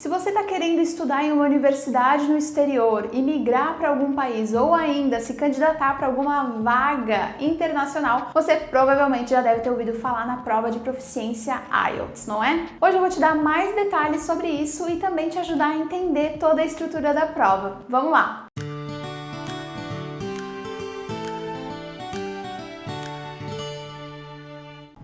Se você está querendo estudar em uma universidade no exterior e migrar para algum país ou ainda se candidatar para alguma vaga internacional, você provavelmente já deve ter ouvido falar na prova de proficiência IELTS, não é? Hoje eu vou te dar mais detalhes sobre isso e também te ajudar a entender toda a estrutura da prova. Vamos lá!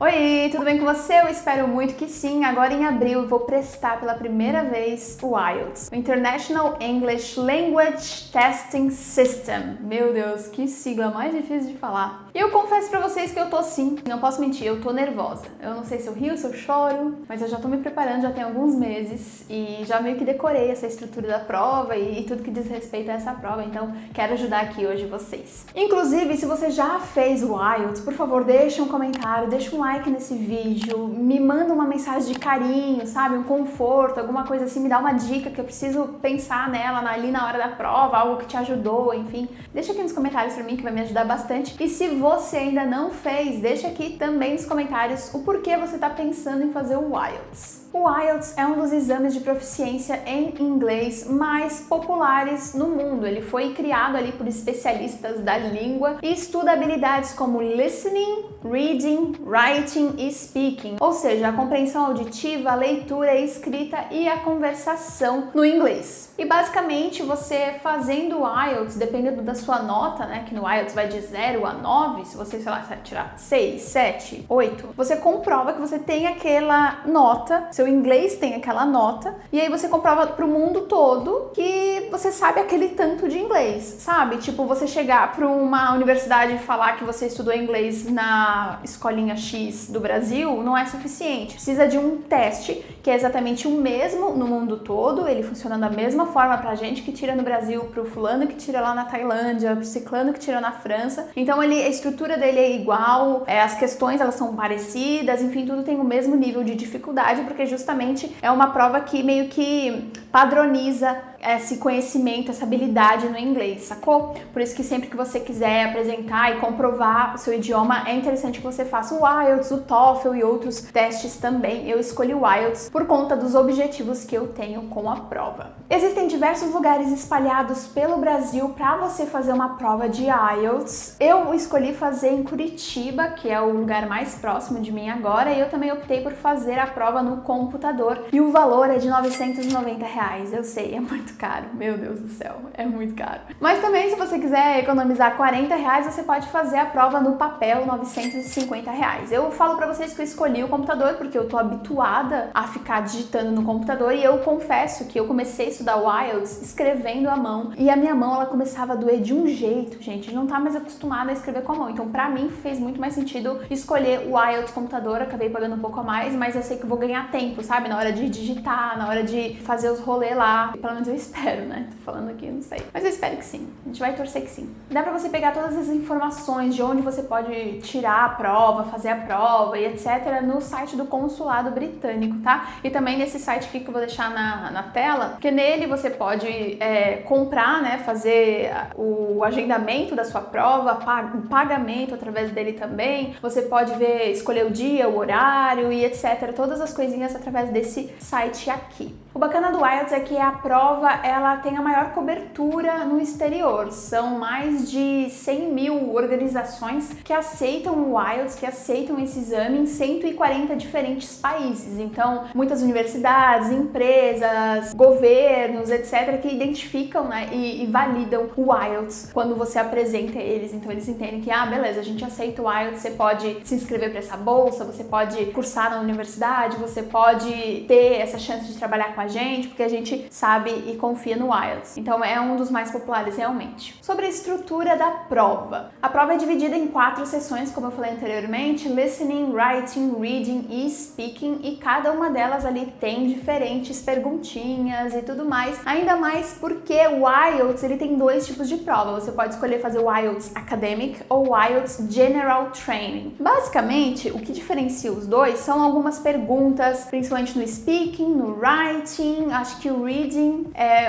Oi, tudo bem com você? Eu espero muito que sim. Agora em abril eu vou prestar pela primeira vez o IELTS, o International English Language Testing System. Meu Deus, que sigla mais difícil de falar. E eu confesso pra vocês que eu tô sim, não posso mentir, eu tô nervosa. Eu não sei se eu rio, se eu choro, mas eu já tô me preparando já tem alguns meses e já meio que decorei essa estrutura da prova e tudo que diz respeito a essa prova, então quero ajudar aqui hoje vocês. Inclusive, se você já fez o IELTS, por favor, deixa um comentário, deixa um like nesse vídeo, me manda uma mensagem de carinho, sabe, um conforto, alguma coisa assim, me dá uma dica que eu preciso pensar nela ali na hora da prova, algo que te ajudou, enfim. Deixa aqui nos comentários pra mim que vai me ajudar bastante. E se você ainda não fez, deixa aqui também nos comentários o porquê você tá pensando em fazer o IELTS. O IELTS é um dos exames de proficiência em inglês mais populares no mundo. Ele foi criado ali por especialistas da língua e estuda habilidades como listening, reading, writing e speaking, ou seja, a compreensão auditiva, a leitura, a escrita e a conversação no inglês. E basicamente você fazendo o IELTS, dependendo da sua nota, né, que no IELTS vai de 0 a 9, se você, sei lá, tirar 6, 7, 8, você comprova que você tem aquela nota, seu inglês tem aquela nota, e aí você comprova pro mundo todo que você sabe aquele tanto de inglês, sabe? Tipo, você chegar pra uma universidade e falar que você estudou inglês na escolinha X do Brasil não é suficiente. Precisa de um teste que é exatamente o mesmo no mundo todo, ele funciona da mesma forma pra gente que tira no Brasil, pro fulano que tira lá na Tailândia, pro ciclano que tira na França. Então a estrutura dele é igual, as questões elas são parecidas, enfim, tudo tem o mesmo nível de dificuldade, porque justamente é uma prova que meio que padroniza esse conhecimento, essa habilidade no inglês, sacou? Por isso que sempre que você quiser apresentar e comprovar o seu idioma, é interessante que você faça o IELTS, o TOEFL e outros testes também. Eu escolhi o IELTS por conta dos objetivos que eu tenho com a prova. Existem diversos lugares espalhados pelo Brasil para você fazer uma prova de IELTS. Eu escolhi fazer em Curitiba, que é o lugar mais próximo de mim agora, e eu também optei por fazer a prova no computador. E o valor é de R$990. Eu sei, é muito caro, meu Deus do céu, é muito caro. Mas também, se você quiser economizar R$40, você pode fazer a prova no papel, R$950. Eu falo pra vocês que eu escolhi o computador porque eu tô habituada a ficar digitando no computador e eu confesso que eu comecei a estudar o IELTS escrevendo à mão e a minha mão, ela começava a doer de um jeito, gente, não tá mais acostumada a escrever com a mão. Então, pra mim, fez muito mais sentido escolher o IELTS computador, acabei pagando um pouco a mais, mas eu sei que eu vou ganhar tempo, sabe? Na hora de digitar, na hora de fazer os rolês lá. Pelo menos eu espero, né? Tô falando aqui, não sei. Mas eu espero que sim. A gente vai torcer que sim. Dá pra você pegar todas as informações de onde você pode tirar a prova, fazer a prova e etc. no site do Consulado Britânico, tá? E também nesse site aqui que eu vou deixar na tela, porque nele você pode comprar, né? Fazer o agendamento da sua prova, o pagamento através dele também. Você pode ver, escolher o dia, o horário e etc. Todas as coisinhas através desse site aqui. O bacana do IELTS é que a prova ela tem a maior cobertura no exterior. São mais de 100 mil organizações que aceitam o IELTS, que aceitam esse exame em 140 diferentes países. Então, muitas universidades, empresas, governos, etc., que identificam, né, e validam o IELTS quando você apresenta eles. Então, eles entendem que, beleza, a gente aceita o IELTS, você pode se inscrever para essa bolsa, você pode cursar na universidade, você pode ter essa chance de trabalhar com a gente, porque a gente sabe e confia no IELTS. Então é um dos mais populares realmente. Sobre a estrutura da prova. A prova é dividida em 4 sessões, como eu falei anteriormente, listening, writing, reading e speaking, e cada uma delas ali tem diferentes perguntinhas e tudo mais. Ainda mais porque o IELTS, ele tem 2 tipos de prova. Você pode escolher fazer o IELTS Academic ou o IELTS General Training. Basicamente, o que diferencia os dois são algumas perguntas, principalmente no speaking, no writing, acho que o reading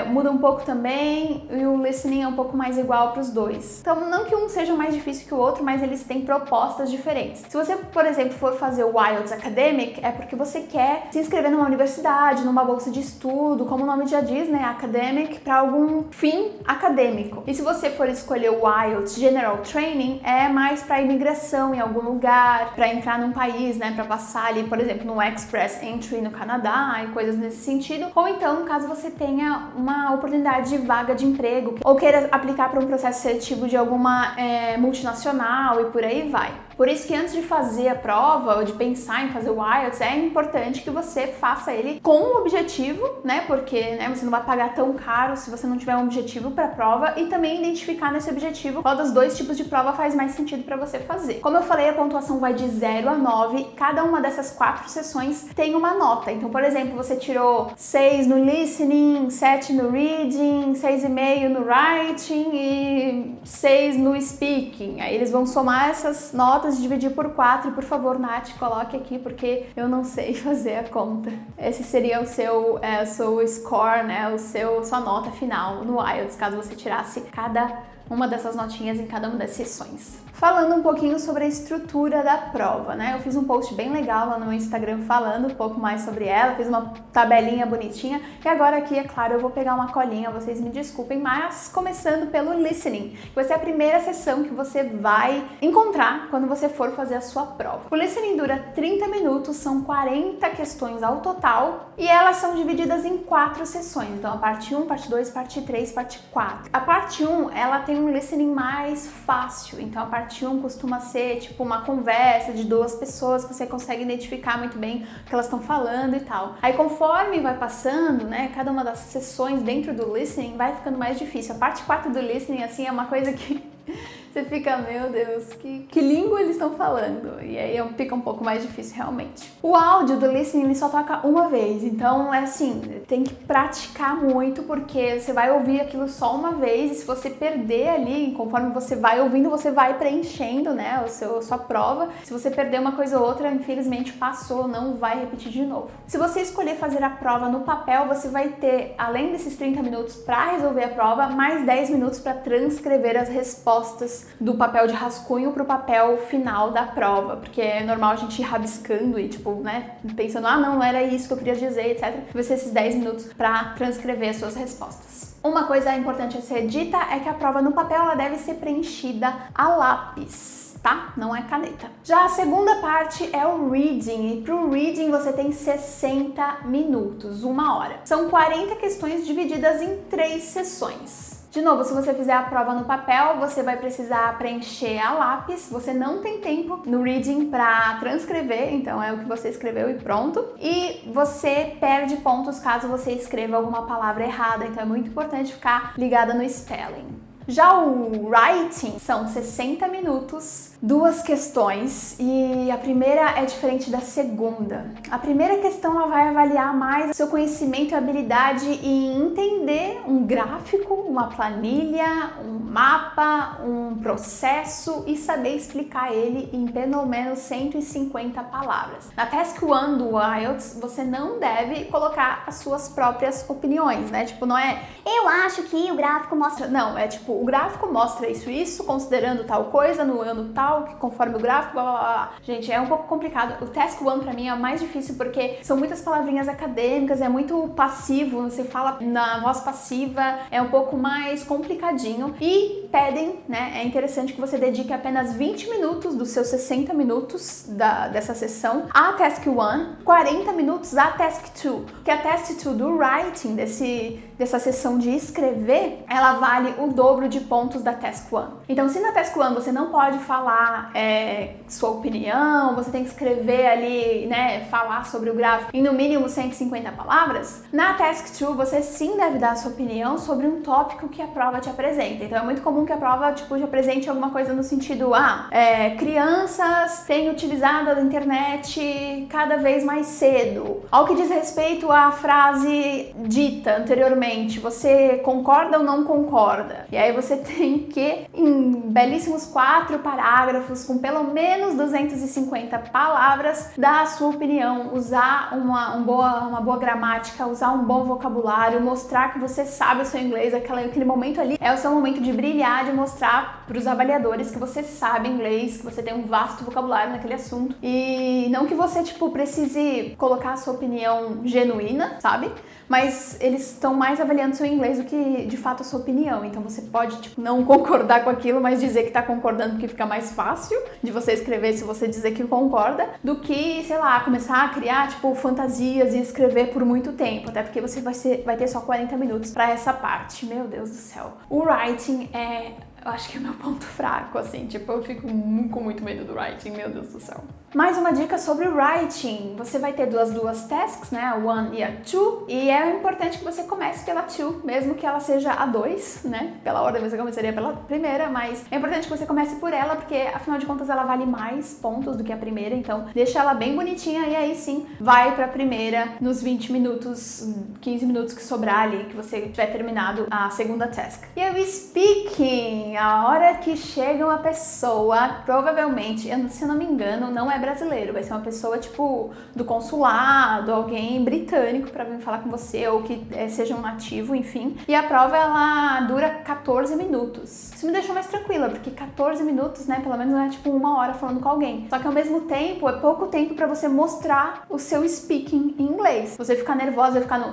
muda um pouco também, e o listening é um pouco mais igual para os dois. Então, não que um seja mais difícil que o outro, mas eles têm propostas diferentes. Se você, por exemplo, for fazer o IELTS Academic, é porque você quer se inscrever numa universidade, numa bolsa de estudo, como o nome já diz, né, academic, para algum fim acadêmico. E se você for escolher o IELTS General Training, é mais para imigração em algum lugar, para entrar num país, né, para passar ali, por exemplo, no Express Entry no Canadá e coisas nesse sentido. Ou então, caso você tenha uma oportunidade de vaga de emprego ou queira aplicar para um processo seletivo de alguma multinacional e por aí vai. Por isso que antes de fazer a prova ou de pensar em fazer o IELTS, é importante que você faça ele com um objetivo, né? Porque você não vai pagar tão caro se você não tiver um objetivo para a prova, e também identificar nesse objetivo qual dos dois tipos de prova faz mais sentido para você fazer. Como eu falei, a pontuação vai de 0 a 9, cada uma dessas 4 sessões tem uma nota. Então, por exemplo, você tirou 6 no listening, 7 no reading, 6,5 no writing e 6 no speaking. Aí eles vão somar essas notas e dividir por 4. E por favor, Nath, coloque aqui porque eu não sei fazer a conta. Esse seria o seu score, né? Sua nota final no IELTS, caso você tirasse cada uma dessas notinhas em cada uma das sessões. Falando um pouquinho sobre a estrutura da prova, né? Eu fiz um post bem legal lá no meu Instagram falando um pouco mais sobre ela, fiz uma tabelinha bonitinha, e agora aqui, é claro, eu vou pegar uma colinha, vocês me desculpem, mas começando pelo listening, que vai ser a primeira sessão que você vai encontrar quando você for fazer a sua prova. O listening dura 30 minutos, são 40 questões ao total, e elas são divididas em 4 sessões, então a parte 1, parte 2, parte 3, parte 4. A parte 1, ela tem um listening mais fácil, então a parte 1 costuma ser tipo uma conversa de 2 pessoas que você consegue identificar muito bem o que elas estão falando e tal. Aí conforme vai passando, né, cada uma das sessões dentro do listening vai ficando mais difícil. A parte 4 do listening, assim, é uma coisa que você fica, meu Deus, que língua eles estão falando? E aí fica um pouco mais difícil realmente. O áudio do listening ele só toca uma vez, então é assim, tem que praticar muito, porque você vai ouvir aquilo só uma vez, e se você perder ali, conforme você vai ouvindo, você vai preenchendo, né, sua prova. Se você perder uma coisa ou outra, infelizmente passou, não vai repetir de novo. Se você escolher fazer a prova no papel, você vai ter, além desses 30 minutos para resolver a prova, mais 10 minutos para transcrever as respostas do papel de rascunho para o papel final da prova, porque é normal a gente ir rabiscando e tipo, né, pensando, não era isso que eu queria dizer, etc. Vai ser esses 10 minutos para transcrever as suas respostas. Uma coisa importante a ser dita é que a prova no papel ela deve ser preenchida a lápis, tá? Não é caneta. Já a segunda parte é o reading, e pro reading você tem 60 minutos, 1 hora. São 40 questões divididas em 3 sessões. De novo, se você fizer a prova no papel, você vai precisar preencher a lápis, você não tem tempo no reading para transcrever, então é o que você escreveu e pronto. E você perde pontos caso você escreva alguma palavra errada, então é muito importante ficar ligada no spelling. Já o writing são 60 minutos, 2 questões, e a primeira é diferente da segunda. A primeira questão ela vai avaliar mais o seu conhecimento e habilidade em entender um gráfico, uma planilha, um mapa, um processo e saber explicar ele em pelo menos 150 palavras. Na Task 1 do IELTS, você não deve colocar as suas próprias opiniões, né? Tipo, não é eu acho que o gráfico mostra... Não, é tipo, o gráfico mostra isso, considerando tal coisa, no ano tal, que conforme o gráfico, blá, blá, blá. Gente, é um pouco complicado. O Task 1 pra mim é o mais difícil porque são muitas palavrinhas acadêmicas, é muito passivo, você fala na voz passiva, é um pouco mais complicadinho. E pedem, né, é interessante que você dedique apenas 20 minutos dos seus 60 minutos dessa sessão à Task 1, 40 minutos à Task 2, que a Task 2 do Writing, dessa sessão de escrever, ela vale o dobro de pontos da Task 1. Então, se na Task 1 você não pode falar sua opinião, você tem que escrever ali, né, falar sobre o gráfico em no mínimo 150 palavras, na Task 2 você sim deve dar a sua opinião sobre um tópico que a prova te apresenta. Então, é muito comum que a prova, tipo, te apresente alguma coisa no sentido, crianças têm utilizado a internet cada vez mais cedo. Ao que diz respeito à frase dita anteriormente, você concorda ou não concorda? E aí você tem que, em belíssimos 4 parágrafos, parágrafos com pelo menos 250 palavras, dar a sua opinião, usar uma boa gramática, usar um bom vocabulário, mostrar que você sabe o seu inglês, aquele momento ali é o seu momento de brilhar, de mostrar para os avaliadores que você sabe inglês, que você tem um vasto vocabulário naquele assunto. E não que você, precise colocar a sua opinião genuína, sabe? Mas eles estão mais avaliando seu inglês do que, de fato, a sua opinião. Então você pode, não concordar com aquilo, mas dizer que tá concordando porque fica mais fácil de você escrever se você dizer que concorda, do que, sei lá, começar a criar, fantasias e escrever por muito tempo. Até porque você vai ter só 40 minutos pra essa parte. Meu Deus do céu. O writing eu acho que é o meu ponto fraco, assim, eu fico com muito medo do writing, meu Deus do céu. Mais uma dica sobre o writing. Você vai ter duas tasks, né, a 1 e a 2, e é importante que você comece pela 2, mesmo que ela seja a 2, né, pela ordem você começaria pela primeira, mas é importante que você comece por ela, porque afinal de contas ela vale mais pontos do que a primeira, então deixa ela bem bonitinha e aí sim, vai pra primeira nos 20 minutos, 15 minutos que sobrar ali, que você tiver terminado a segunda task. E aí o speaking, a hora que chega uma pessoa, provavelmente, se eu não me engano, não é brasileiro, vai ser uma pessoa do consulado, alguém britânico pra vir falar com você, ou que seja um nativo, enfim. E a prova, ela dura 14 minutos. Isso me deixou mais tranquila, porque 14 minutos, né, pelo menos não é uma hora falando com alguém. Só que ao mesmo tempo, é pouco tempo pra você mostrar o seu speaking em inglês. Você ficar nervosa, ficar no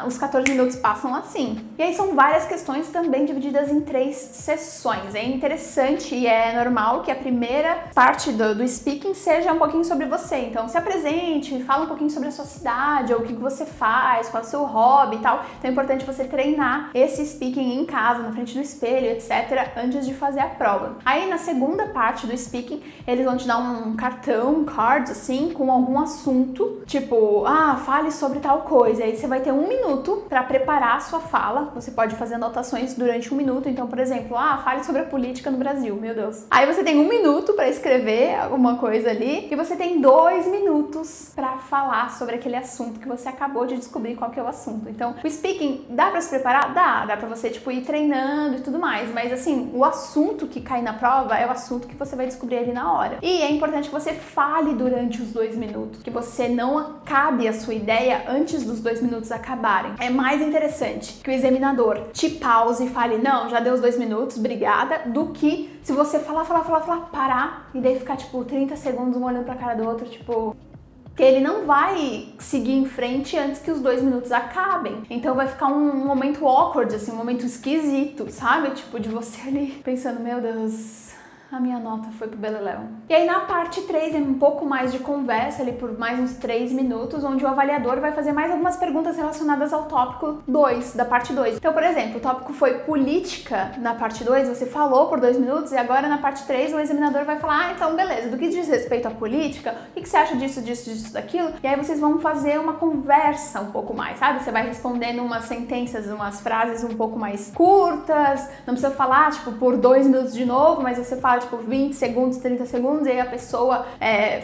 os 14 minutos passam assim. E aí são várias questões também divididas em 3 sessões. É interessante e é normal que a primeira parte do speaking seja um pouquinho sobre você. Então se apresente, fala um pouquinho sobre a sua cidade, ou o que você faz, qual é o seu hobby e tal. Então é importante você treinar esse speaking em casa, na frente do espelho, etc., antes de fazer a prova. Aí na segunda parte do speaking, eles vão te dar um cartão, cards, assim, com algum assunto, fale sobre tal coisa. Aí você vai ter 1 minuto para preparar a sua fala. Você pode fazer anotações durante 1 minuto. Então, por exemplo, fale sobre a política no Brasil, meu Deus. Aí você tem 1 minuto para escrever alguma coisa ali e você tem 2 minutos para falar sobre aquele assunto que você acabou de descobrir qual que é o assunto. Então, o speaking, dá para se preparar? Dá para você, ir treinando e tudo mais, mas assim, o assunto que cai na prova é o assunto que você vai descobrir ali na hora. E é importante que você fale durante os 2 minutos, que você não acabe a sua ideia antes dos 2 minutos acabarem. É mais interessante que o examinador te pause e fale, não, já deu os 2 minutos, obrigada, do que se você falar, parar e daí ficar 30 segundos um olhando pra cara do outro, que ele não vai seguir em frente antes que os 2 minutos acabem. Então vai ficar um momento awkward, assim, um momento esquisito, sabe? De você ali pensando, meu Deus, a minha nota foi pro beleléu. E aí na parte 3 é um pouco mais de conversa ali por mais uns 3 minutos, onde o avaliador vai fazer mais algumas perguntas relacionadas ao tópico 2, da parte 2. Então, por exemplo, o tópico foi política na parte 2, você falou por 2 minutos e agora na parte 3 o examinador vai falar, então beleza, do que diz respeito à política, o que você acha disso, daquilo? E aí vocês vão fazer uma conversa um pouco mais, sabe? Você vai respondendo umas sentenças, umas frases um pouco mais curtas, não precisa falar, por 2 minutos de novo, mas você fala, 20 segundos, 30 segundos, e aí a pessoa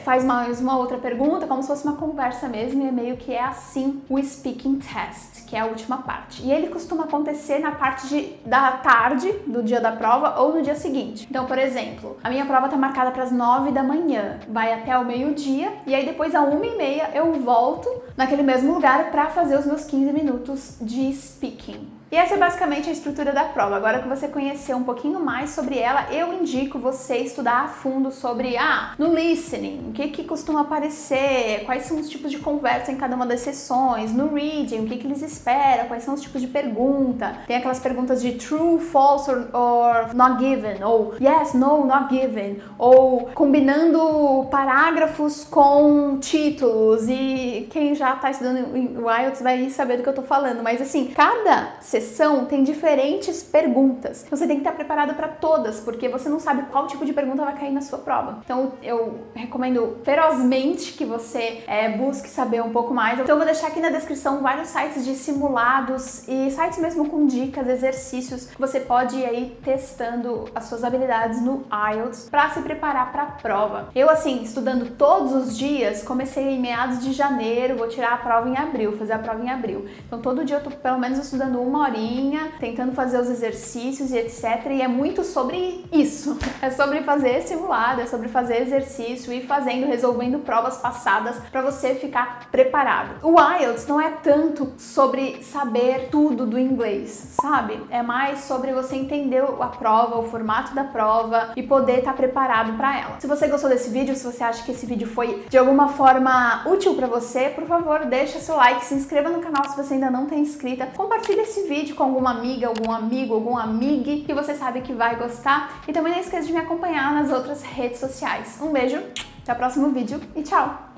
faz mais uma outra pergunta, como se fosse uma conversa mesmo, e é meio que assim o speaking test, que é a última parte. E ele costuma acontecer na parte da tarde do dia da prova ou no dia seguinte. Então, por exemplo, a minha prova tá marcada para as 9 da manhã, vai até o meio-dia, e aí depois às 1h30 eu volto naquele mesmo lugar para fazer os meus 15 minutos de speaking. E essa é basicamente a estrutura da prova. Agora que você conheceu um pouquinho mais sobre ela, eu indico você estudar a fundo sobre, no listening, o que costuma aparecer, quais são os tipos de conversa em cada uma das sessões, no reading, o que eles esperam, quais são os tipos de pergunta. Tem aquelas perguntas de true, false or not given, ou yes, no, not given, ou combinando parágrafos com títulos, e quem já tá estudando o IELTS vai saber do que eu tô falando, mas assim, cada sessão tem diferentes perguntas. Então você tem que estar preparado para todas, porque você não sabe qual tipo de pergunta vai cair na sua prova. Então eu recomendo ferozmente que você busque saber um pouco mais. Então eu vou deixar aqui na descrição vários sites de simulados e sites mesmo com dicas, exercícios que você pode ir aí testando as suas habilidades no IELTS para se preparar para a prova. Eu, assim, estudando todos os dias, comecei em meados de janeiro, vou tirar a prova em abril, fazer a prova em abril. Então todo dia eu tô pelo menos estudando 1 horinha tentando fazer os exercícios e etc. E é muito sobre isso. É sobre fazer simulado, é sobre fazer exercício e fazendo, resolvendo provas passadas para você ficar preparado. O IELTS não é tanto sobre saber tudo do inglês, sabe? É mais sobre você entender a prova, o formato da prova e poder estar preparado para ela. Se você gostou desse vídeo, se você acha que esse vídeo foi de alguma forma útil para você, por favor, deixa seu like, se inscreva no canal se você ainda não está inscrita, compartilhe esse vídeo com alguma amiga, algum amigo, algum amigue que você sabe que vai gostar e também não esqueça de me acompanhar nas outras redes sociais. Um beijo, até o próximo vídeo e tchau!